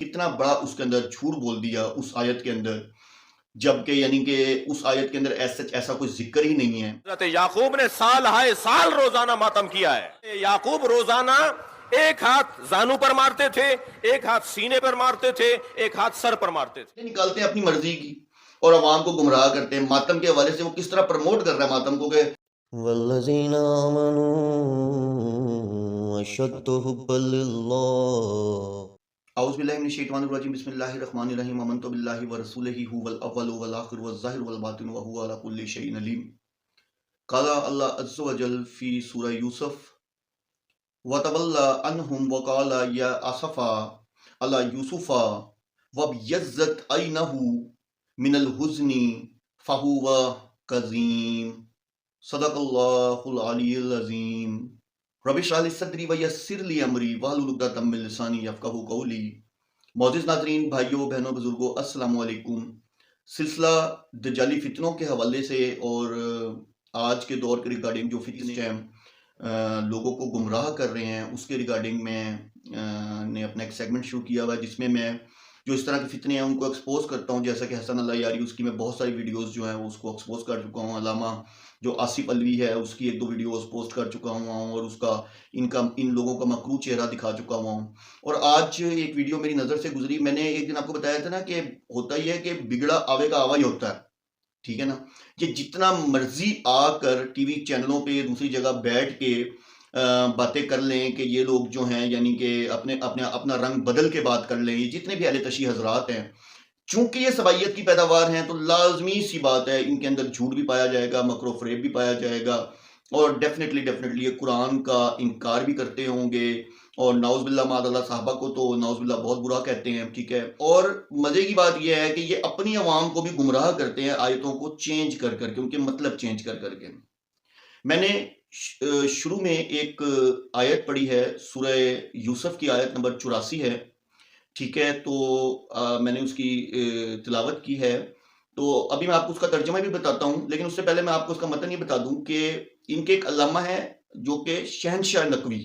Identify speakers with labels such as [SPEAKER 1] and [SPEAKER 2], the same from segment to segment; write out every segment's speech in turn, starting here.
[SPEAKER 1] कितना बड़ा उसके अंदर झूठ बोल दिया उस आयत के अंदर, जबकि यानी कि उस आयत के अंदर ऐसा कोई जिक्र ही नहीं है।
[SPEAKER 2] हज़रत याकूब ने साल हाय साल रोजाना मातम किया है। याकूब रोजाना एक हाथ जानू पर मारते थे, एक हाथ सीने पर मारते थे, एक हाथ सर पर मारते थे।
[SPEAKER 1] निकालते हैं अपनी मर्जी की और अवाम को गुमराह करते हैं। मातम के हवाले से वो किस तरह प्रमोट कर रहा है मातम को, कि
[SPEAKER 3] वल्लज़ीना आमनू अशद्दु हुब्बन लिल्लाह।
[SPEAKER 1] औज़ु बिल्लाहि मिनश शैतानिर रजीम, बिस्मिल्लाहिर रहमानिर रहीम, आमनतु बिल्लाहि व रसूलिही हुवल अव्वलु वल आखिरु वज़ ज़ाहिरु वल बातिनु व हुवा अला कुल्लि शैइन अलीम। क़ाला अल्लाह अज़्ज़ व जल फ़ी सूरह यूसुफ़ व तवल्ला अन्हुम व क़ाला या असफ़ा अला यूसुफ़ा वब्यज़्ज़त ऐनहु मिनल हुज़्नि फ़हुवा कज़ीम। सदक़ल्लाहुल अलियुल अज़ीम। रब्बि इश्रह ली सदरी व यस्सिर ली अमरी वहलुल उक़दतम मिन लिसानी यफ़क़हू क़ौली। मौजूद नाज़रीन, भाइयों बहनों बुजुर्गों, अस्सलामु अलैकुम। सिलसिला दज्जाली फितनों के हवाले से और आज के दौर के रिगार्डिंग जो फितने लोगों को गुमराह कर रहे हैं उसके रिगार्डिंग ने अपना एक सेगमेंट शुरू किया हुआ है, जिसमें मैं जो इस तरह के फितने हैं उनको एक्सपोज करता हूं। जैसा कि हसन अल्लाह यारी, उसकी मैं बहुत सारी वीडियोस जो हैं वो उसको एक्सपोज कर चुका हूं। अलामा जो आसिफ अलवी है उसकी एक दो वीडियोस पोस्ट कर चुका हूं और उसका इन लोगों का मकरू चेहरा दिखा चुका हुआ हूँ। और आज एक वीडियो मेरी नज़र से गुजरी। मैंने एक दिन आपको बताया था ना कि होता ही है कि बिगड़ा आवे का आवा ही होता है, ठीक है ना। ये जितना मर्जी आकर टीवी चैनलों पे दूसरी जगह बैठ के बातें कर लें कि ये लोग जो हैं यानी कि अपना रंग बदल के बात कर लें, ये जितने भी अहले तशी हजरात हैं, चूंकि ये सबाइयत की पैदावार हैं तो लाजमी सी बात है इनके अंदर झूठ भी पाया जाएगा, मकरो फरेब भी पाया जाएगा और डेफिनेटली ये कुरान का इनकार भी करते होंगे और नाउज़ुबिल्लाह मादअल्लाह साहबा को तो नाउज़ुबिल्लाह बहुत बुरा कहते हैं, ठीक है। और मजे की बात यह है कि ये अपनी अवाम को भी गुमराह करते हैं आयतों को चेंज कर करके, उनके मतलब चेंज कर करके। मैंने शुरू में एक आयत पढ़ी है, सूरह यूसुफ की आयत नंबर 84 है, ठीक है। तो मैंने उसकी तिलावत की है। तो अभी मैं आपको उसका तर्जमा भी बताता हूँ, लेकिन उससे पहले मैं आपको उसका मतन ये बता दूं कि इनके एक अल्लामा है जो कि शहनशाह नकवी,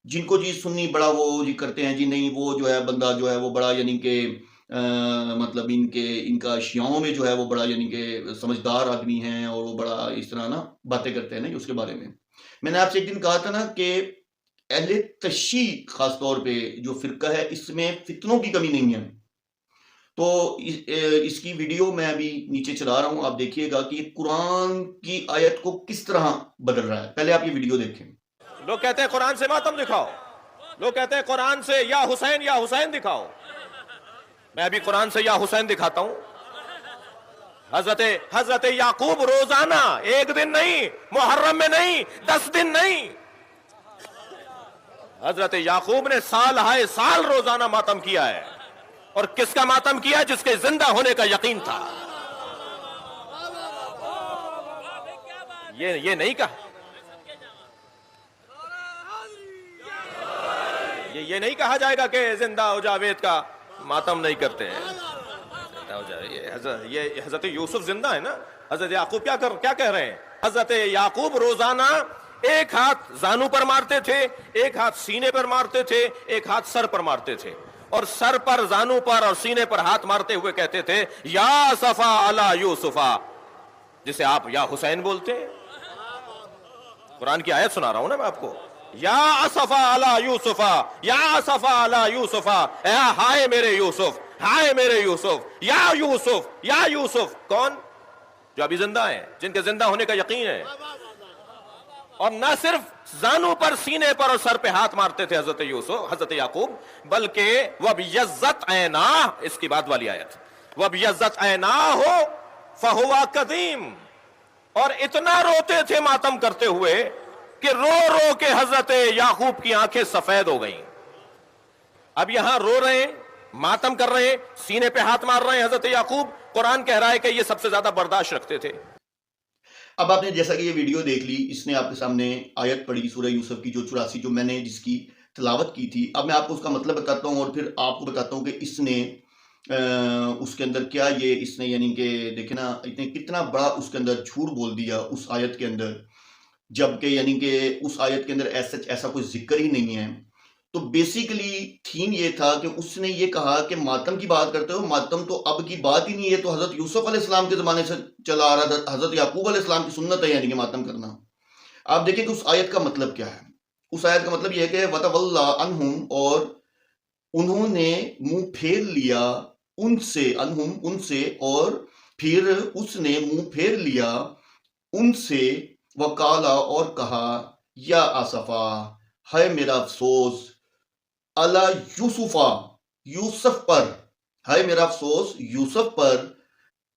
[SPEAKER 1] जिनको जी सुन्नी बड़ा वो जी करते हैं जी, नहीं वो जो है बंदा जो है वो बड़ा यानी कि मतलब इनका शियाओं में जो है वो बड़ा यानी कि समझदार आदमी हैं और वो बड़ा इस तरह ना बातें करते हैं ना उसके बारे में। मैंने आपसे एक दिन कहा था ना कि अहले तशी खास तौर पे जो फिरका है इसमें फितनों की कमी नहीं है। तो इसकी वीडियो मैं अभी नीचे चला रहा हूं, आप देखिएगा कि कुरान की आयत को किस तरह बदल रहा है। पहले आप ये वीडियो देखें।
[SPEAKER 2] लोग कहते हैं कुरान से मातम दिखाओ, लोग कहते हैं कुरान से या हुसैन दिखाओ। मैं अभी कुरान से या हुसैन दिखाता हूं। हजरत याकूब रोजाना, एक दिन नहीं, मुहर्रम में नहीं, 10 दिन नहीं, हजरत याकूब ने साल हाय साल रोजाना मातम किया है। और किसका मातम किया? जिसके जिंदा होने का यकीन था। ये नहीं कहा, ये नहीं कहा जाएगा कि जिंदा हो जावेद का मातम नहीं करते हैं। ये हजरत यूसुफ जिंदा है ना। हजरत याकूब क्या कह रहे हैं? हजरत याकूब रोजाना एक हाथ जानू पर मारते थे, एक हाथ सीने पर मारते थे, एक हाथ सर पर मारते थे। और सर पर, जानू पर और सीने पर हाथ मारते हुए कहते थे या सफा अला यूसुफा, जिसे आप या हुसैन बोलते हैं। कुरान की आयत सुना रहा हूं ना मैं आपको। या असफा अला यूसुफा, या असफा अला यूसुफा, हाय मेरे यूसुफ, हाय मेरे यूसुफ, या यूसुफ, या यूसुफ। कौन? जो अभी जिंदा है, जिनके जिंदा होने का यकीन है। और न सिर्फ जानू पर, सीने पर और सर पे हाथ मारते थे हजरत याकूब, बल्कि वब्यज़्ज़त ऐना, इसकी बाद वाली आयत, वब्यज़्ज़त ऐना हो फहुवा कदीम। और इतना रोते थे मातम करते हुए कि रो रो के हजरत याकूब की आंखें सफेद हो गईं। अब यहां रो रहे हैं, मातम कर रहे हैं, सीने पे हाथ मार रहे हैं हजरत याकूब। कुरान कह रहा है कि ये सबसे ज्यादा बर्दाश्त रखते थे।
[SPEAKER 1] अब आपने जैसा कि ये वीडियो देख ली, इसने आपके सामने आयत पढ़ी सूरह यूसुफ की जो 84, जो मैंने जिसकी तिलावत की थी। अब मैं आपको उसका मतलब बताता हूँ और फिर आपको बताता हूँ कि इसने उसके अंदर क्या ये इसने यानी कि देखे ना इतने कितना बड़ा उसके अंदर झूठ बोल दिया उस आयत के अंदर, जबकि यानी कि उस आयत के अंदर ऐसा कोई जिक्र ही नहीं है। तो बेसिकली थीम ये था कि उसने ये कहा कि मातम की बात करते हो, मातम तो अब की बात ही नहीं है, तो हजरत यूसुफ अलैहिस्सलाम के जमाने से चला आ रहा था, हजरत याकूब अलैहिस्सलाम की सुन्नत है यानी कि मातम करना। आप देखिए कि उस आयत का मतलब क्या है। उस आयत का मतलब यह है कि वतवल्ला अनहुम, और उन्होंने मुंह फेर लिया उनसे, अनहुम उनसे, और फिर उसने मुंह फेर लिया उनसे, वकाला और कहा, या आसफा, है मेरा अफसोस, अला यूसुफा, यूसुफ पर, है मेरा अफसोस यूसुफ पर,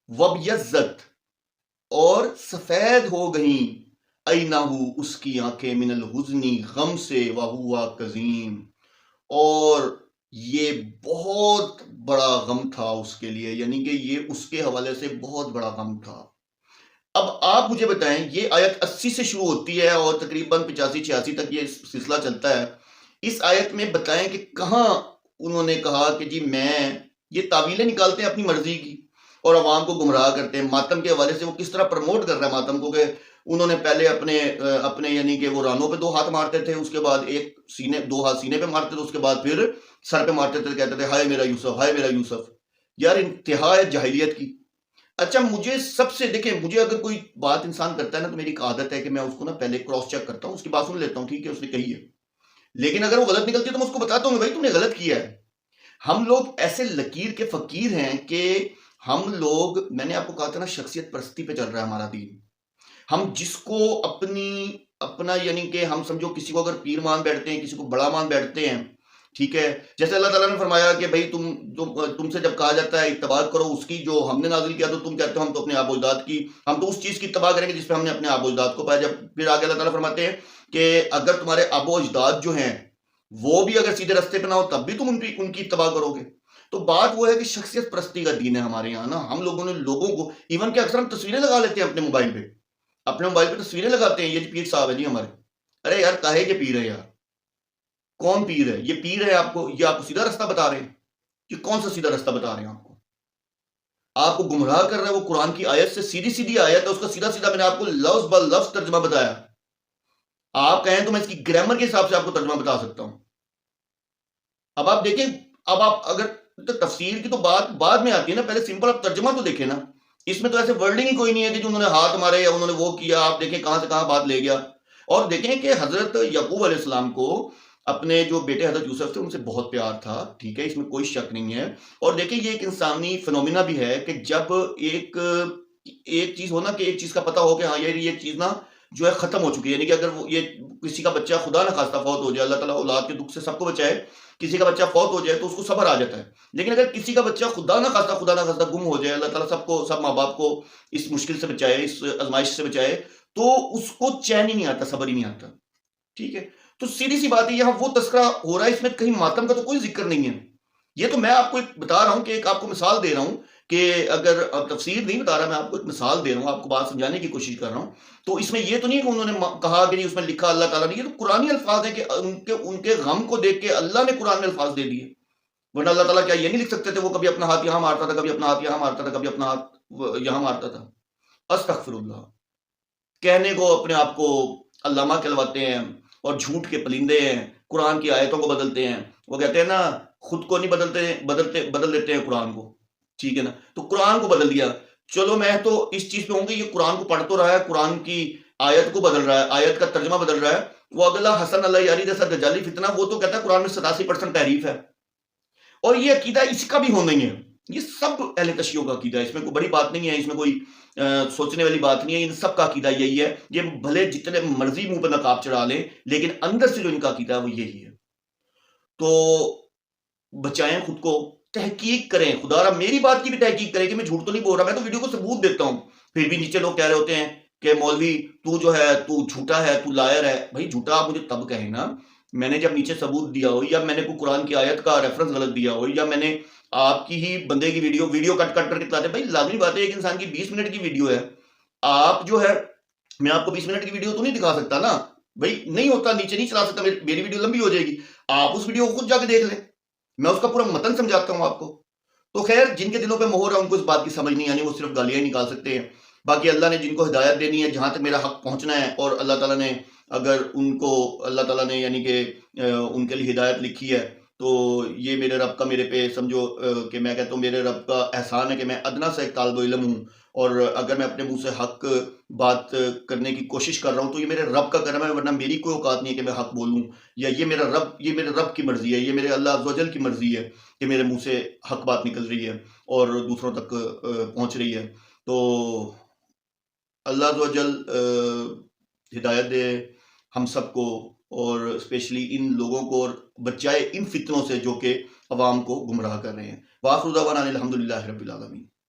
[SPEAKER 1] वबयज़्ज़त, और सफेद हो गई, ऐनाहु उसकी आंखें, मिनल हुज़्नी गम से, वहुआ कज़ीम, और ये बहुत बड़ा गम था उसके लिए, यानी कि ये उसके हवाले से बहुत बड़ा गम था। अब आप मुझे बताएं, ये आयत 80 से शुरू होती है और तकरीबन 85-86 तक ये सिलसिला चलता है। इस आयत में बताएं कि कहां उन्होंने कहा कि जी मैं, ये तावीलें निकालते हैं अपनी मर्जी की और अवाम को गुमराह करते हैं। मातम के हवाले से वो किस तरह प्रमोट कर रहा है मातम को, कि उन्होंने पहले अपने यानी कि वो रानों पे 2 हाथ मारते थे, उसके बाद एक सीने, 2 हाथ सीने पे मारते थे, उसके बाद फिर सर पे मारते थे, कहते थे हाय मेरा यूसुफ, हाय मेरा यूसुफ। यार इंतहा है जाहिलियत की। अच्छा, मुझे सबसे देखें, मुझे अगर कोई बात इंसान करता है ना, तो मेरी एक आदत है कि मैं उसको ना पहले क्रॉस चेक करता हूँ, उसकी बात सुन लेता हूँ, ठीक है उसने कही है, लेकिन अगर वो गलत निकलती है तो मैं उसको बताता हूँ भाई तुमने गलत किया है। हम लोग ऐसे लकीर के फकीर हैं कि हम लोग, मैंने आपको कहा था ना, शख्सियत परस्ती पे चल रहा है हमारा दीन। हम जिसको अपना यानी कि हम समझो किसी को अगर पीर मान बैठते हैं, किसी को बड़ा मान बैठते हैं, ठीक है, जैसे अल्लाह ताला ने फरमाया कि भाई तुमसे जब कहा जाता है इत्तबा करो उसकी जो हमने नाजिल किया, तो तुम कहते हो हम तो अपने आबो अजदाद की, हम तो उस चीज की इत्तबा करेंगे जिस पे हमने अपने आबो अजदाद को पाया। जब फिर आगे अल्लाह ताला फरमाते हैं कि अगर तुम्हारे आबो अजदाद जो हैं वो भी अगर सीधे रास्ते पे ना हो तब भी तुम उनकी इत्तबा करोगे। तो बात वो है कि शख्सियत परस्ती का दीन है हमारे यहाँ ना। हम लोगों ने लोगों को, इवन के अक्सर हम तस्वीरें लगा लेते हैं अपने मोबाइल पे तस्वीरें लगाते हैं, ये पीर साहब है जी हमारे। अरे यार काहे के पीर है यार, कौन पीर है? ये पीर है आपको, ये आपको सीधा रास्ता बता रहे हैं? ये कौन सा सीधा रास्ता बता रहे हैं आपको? आपको गुमराह कर रहा है वो कुरान की आयत से, सीधी सीधी आयत है, उसका सीधा सीधा मैंने आपको लफ्ज ब लफ्ज तर्जमा बताया। आप कहें तो मैं इसकी ग्रामर के हिसाब से आपको तर्जमा बता सकता हूं। अब आप देखें, अब आप अगर तो तफसीर की तो बात बाद में आती है ना, पहले सिंपल आप तर्जमा तो देखें ना। इसमें तो ऐसे वर्डिंग ही कोई नहीं है कि जो उन्होंने हाथ मारे या उन्होंने वो किया। आप देखें कहां से कहां बात ले गया। और देखें कि हजरत याकूब अलैहिस्सलाम को अपने जो बेटे हजरत यूसुफ थे उनसे बहुत प्यार था, ठीक है, इसमें कोई शक नहीं है। और देखिए ये एक इंसानी फिनोमिना भी है कि जब एक चीज हो ना, कि एक चीज का पता हो कि हाँ ये चीज ना जो है खत्म हो चुकी है, यानी कि अगर वो ये किसी का बच्चा खुदा ना खास्ता फौत हो जाए, अल्लाह ताला औलाद के दुख से सबको बचाए, किसी का बच्चा फौत हो जाए तो उसको सब्र आ जाता है। लेकिन अगर किसी का बच्चा खुदा ना खास्ता गुम हो जाए, अल्लाह ताला सब माँ बाप को इस मुश्किल से बचाए, इस आजमाइश से बचाए, तो उसको चैन ही नहीं आता, सब्र ही नहीं आता, ठीक है। तो सीधी सी बात है, यहाँ वो तस्करा हो रहा है, इसमें कहीं मातम का तो कोई जिक्र नहीं है। ये तो मैं आपको एक बता रहा हूं कि एक आपको मिसाल दे रहा हूं कि अगर तफसीर नहीं बता रहा, मैं आपको एक मिसाल दे रहा हूं, आपको बात समझाने की कोशिश कर रहा हूं। तो इसमें ये तो नहीं है कि उन्होंने कहा कि उसमें लिखा अल्लाह ताला ने, ये तो कुरानी अल्फाज है कि उनके गम को देख के अल्लाह ने कुरान में अल्फाज दे दिए। वरना अल्लाह ताला क्या ये नहीं लिख सकते थे वो कभी अपना हाथ यहां मारता था, कभी अपना हाथ यहां मारता था, कभी अपना हाथ यहां मारता था? अस्तगफिरुल्लाह कहने को अपने आप को अल्लामा कहलवाते हैं और झूठ के पलिंदे हैं, कुरान की आयतों को बदलते हैं। वो कहते हैं ना, खुद को नहीं बदल देते हैं कुरान को, ठीक है ना। तो कुरान को बदल दिया। चलो मैं तो इस चीज पे हूं कि ये कुरान को पढ़ तो रहा है, कुरान की आयत को बदल रहा है, आयत का तर्जमा बदल रहा है। वो अगला हसन अल्लाह यारी जैसा दजाली फितना, वो तो कहता है कुरान में 87% तहरीफ है। और ये अकीदा इसका भी होना ही है। ये सब अहले तशय्युओं का अकीदा है, इसमें कोई बड़ी बात नहीं है, इसमें कोई सोचने वाली बात नहीं है। इन सब का अकीदा यही है। ये भले जितने मर्जी मुंह पर नकाब चढ़ा लें, लेकिन अंदर से जो इनका अकीदा है वो यही है। तो बचाएं खुद को, तहकीक करें, खुदारा मेरी बात की भी तहकीक करें कि मैं झूठ तो नहीं बोल रहा। मैं तो वीडियो को सबूत देता हूं, फिर भी नीचे लोग कह रहे होते हैं कि मौलवी तू जो है तू झूठा है, तू लायर है। भाई झूठा आप मुझे तब कहें ना, मैंने जब नीचे सबूत दिया हो, या मैंने कोई कुरान की आयत का रेफरेंस गलत दिया हो, या मैंने आपकी ही बंदे की वीडियो कट करके चलाते। भाई लाजमी बात है, एक इंसान की 20 मिनट की वीडियो है, आप जो है, मैं आपको 20 मिनट की वीडियो तो नहीं दिखा सकता ना भाई, नहीं होता, नीचे नहीं चला सकता, मेरी वीडियो लंबी हो जाएगी। आप उस वीडियो को खुद जाके देख लें, मैं उसका पूरा मतन समझाता हूं आपको। तो खैर जिनके दिलों पे मोहर है उनको इस बात की समझ नहीं आनी, वो सिर्फ गालियां ही निकाल सकते हैं। बाकी अल्लाह ने जिनको हिदायत देनी है, जहाँ तक मेरा हक पहुँचना है, और अल्लाह ताला ने अगर उनको अल्लाह ताला ने यानी कि उनके लिए हिदायत लिखी है, तो ये मेरे रब का मेरे पे समझो कि मैं कहता हूँ मेरे रब का एहसान है कि मैं अदना सा एक तालिब इल्म हूँ, और अगर मैं अपने मुंह से हक बात करने की कोशिश कर रहा हूँ तो ये मेरे रब का करम है, वरना मेरी कोई औकात नहीं है कि मैं हक बोलूँ, या ये मेरे रब की मर्जी है, ये मेरे अल्लाह अज़्ज़ व जल की मर्जी है कि मेरे मुंह से हक बात निकल रही है और दूसरों तक पहुँच रही है। तो अल्लाह अज़्ज़ व जल हिदायत दे हम सबको, और स्पेशली इन लोगों को, और बचाए इन फितनों से जो कि अवाम को गुमराह कर रहे हैं। वाखिर दावाना अनिल हम्दुलिल्लाहि रब्बिल आलमीन।